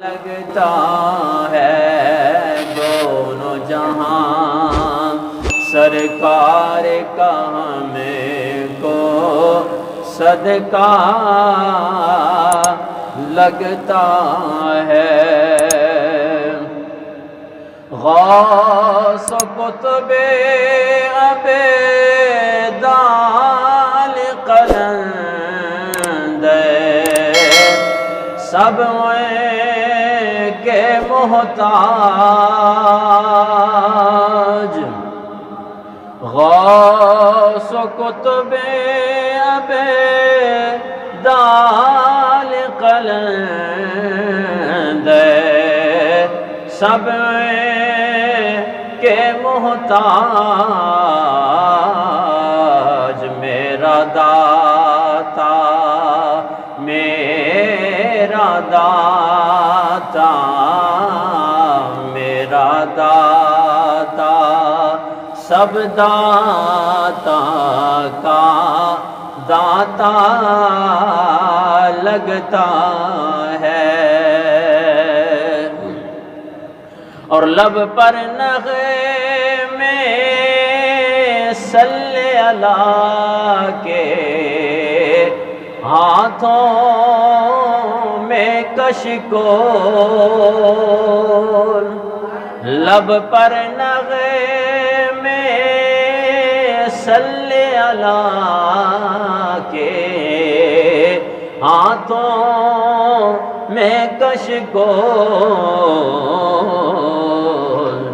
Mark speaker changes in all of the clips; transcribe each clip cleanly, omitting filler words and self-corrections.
Speaker 1: لگتا ہے دونوں جہاں سرکار کا ہمیں کو صدقہ لگتا ہے۔ غوث و قطب عبیدال قلند سب کے محتاج، غوث و قطب عبیدال قلند سب کے محتاج، میرا داتا میرا داتا میرا داتا سب داتا کا داتا لگتا ہے۔ اور لب پر نغمے صلی اللہ کے، ہاتھوں میں کشکول، لب پر نغمے صلی اللہ کے، ہاتھوں میں کشکول،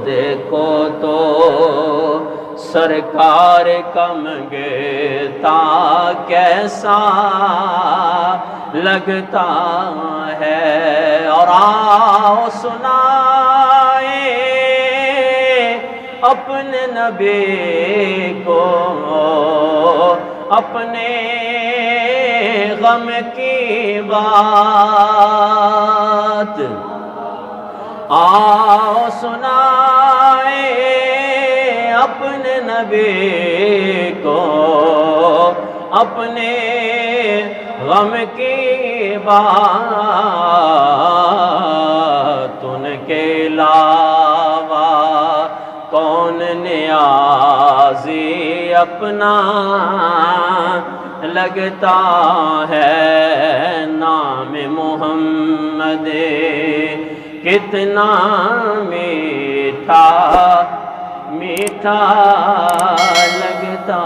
Speaker 1: دیکھو تو سرکار کا منگتا کیسا لگتا ہے۔ اور آؤ سنائیں اپنے نبی کو اپنے غم کی بات، آؤ سنائیں اپنے نبی کو اپنے غم کی بات، ان کے علاوہ کون نیازی اپنا لگتا ہے۔ نام محمد کتنا میٹھا میٹھا لگتا